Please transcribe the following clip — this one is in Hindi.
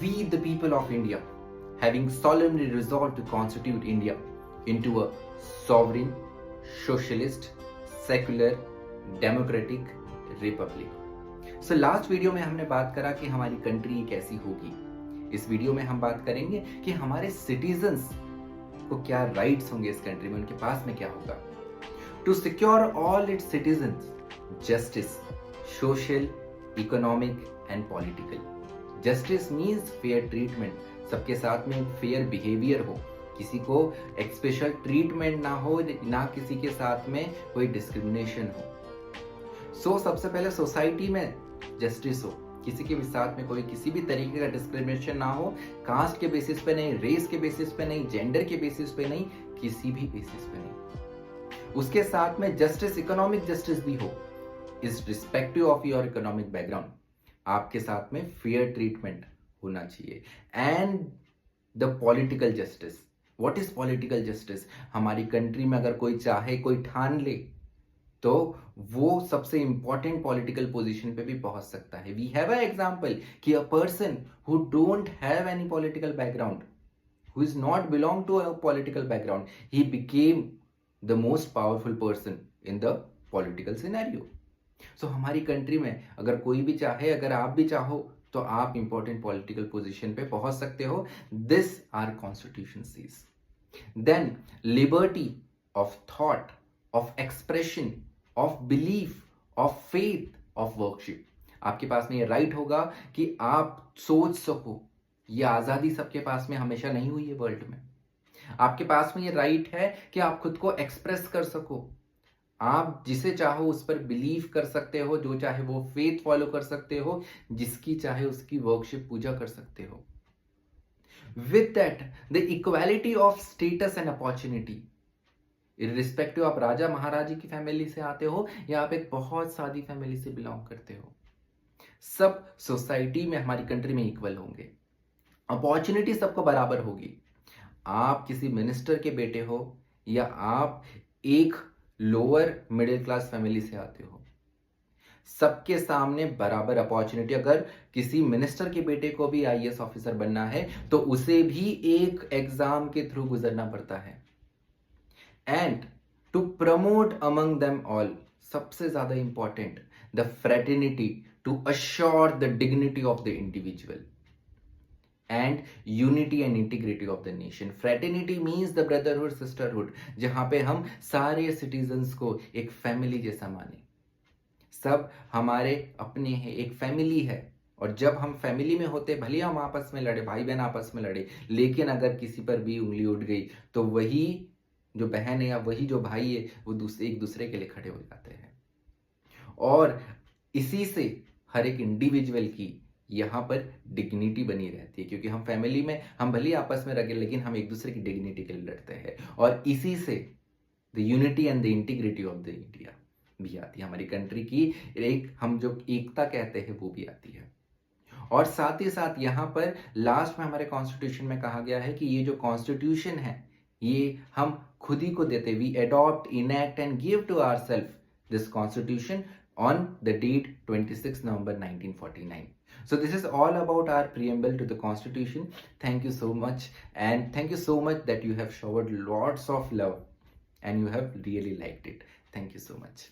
we, the people of India, having solemnly resolved to constitute India into a sovereign, socialist, secular, democratic republic. So last video में हमने बात करा कि हमारी कंट्री कैसी होगी. इस वीडियो में हम बात करेंगे कि हमारे सिटीजन्स को क्या राइट्स होंगे इस कंट्री में, उनके पास में क्या होगा. To secure all its citizens justice, social, economic and political. Justice means fair treatment, सबके साथ में फेयर बिहेवियर हो, किसी को एक स्पेशल ट्रीटमेंट ना हो, ना किसी के साथ में कोई डिस्क्रिमिनेशन हो. सो सबसे पहले सोसाइटी में जस्टिस हो, किसी के भी साथ में कोई किसी भी तरीके का डिस्क्रिमिनेशन ना हो, कास्ट के बेसिस पे नहीं, रेस के बेसिस पे नहीं, जेंडर के बेसिस पे नहीं, किसी भी बेसिस पे नहीं. उसके साथ में जस्टिस, इकोनॉमिक जस्टिस भी हो, is respective of your economic background. आपके साथ में फेयर ट्रीटमेंट होना चाहिए. And the political justice. What is political justice? हमारी कंट्री में अगर कोई चाहे, कोई ठान ले, तो वो सबसे इंपॉर्टेंट पॉलिटिकल पोजीशन पे भी पहुंच सकता है. वी हैव अ एग्जांपल कि a person who don't have any political background, who is not belong to a political background, he became the most powerful person in the political scenario. So हमारी कंट्री में अगर कोई भी चाहे, अगर आप भी चाहो, तो आप इंपॉर्टेंट पॉलिटिकल पोजीशन पे पहुंच सकते हो. This are constitution sees. Then liberty of thought, of expression, of belief, of faith, of worship. आपके पास में ये राइट होगा कि आप सोच सको. ये आजादी सबके पास में हमेशा नहीं हुई है वर्ल्ड में. आपके पास में ये राइट है कि आप खुद को एक्सप्रेस कर सको. आप जिसे चाहो उस पर बिलीव कर सकते हो, जो चाहे वो फेथ फॉलो कर सकते हो, जिसकी चाहे उसकी वर्कशिप पूजा कर सकते हो. With that the equality of status and opportunity, irrespective आप राजा महाराजी की फैमिली से आते हो या आप एक बहुत सादी फैमिली से बिलोंग करते हो, सब सोसाइटी में हमारी कंट्री में इक्वल होंगे. अपॉर्चुनिटी सबको बराबर होगी. आप किसी मिनिस्टर के बेटे हो या आप एक लोअर मिडिल क्लास फैमिली से आते हो, सबके सामने बराबर अपॉर्चुनिटी. अगर किसी मिनिस्टर के बेटे को भी आईएएस ऑफिसर बनना है तो उसे भी एक एग्जाम के थ्रू गुजरना पड़ता है. And to promote among them all, सबसे ज्यादा important, the fraternity, to assure the dignity of the individual and unity and integrity of the nation. Fraternity means the brotherhood, sisterhood, जहां पे हम सारे citizens को एक family जैसा माने. सब हमारे अपने हैं, एक family है. और जब हम फैमिली में होते, भले हम आपस में लड़े, भाई बहन आपस में लड़े, लेकिन अगर किसी पर भी उंगली उठ गई तो वही जो बहन है या वही जो भाई है वो एक दूसरे के लिए खड़े हो जाते हैं. और इसी से हर एक इंडिविजुअल की यहाँ पर डिग्निटी बनी रहती है, क्योंकि हम फैमिली में हम भले आपस में रहे लेकिन हम एक दूसरे की डिग्निटी के लिए लड़ते हैं. और इसी से the unity and the integrity of the India भी आती है. हमारी कंट्री की एक हम जो एकता कहते हैं वो भी आती है. और साथ ही साथ यहाँ पर लास्ट में हमारे कॉन्स्टिट्यूशन में कहा गया है कि ये जो कॉन्स्टिट्यूशन है ये हम खुद ही को देते. We adopt, enact and give to ourselves this constitution on the date 26 November 1949. So this is all about our preamble to the constitution. Thank you so much, and thank you so much that you have showered lots of love and you have really liked it. Thank you so much.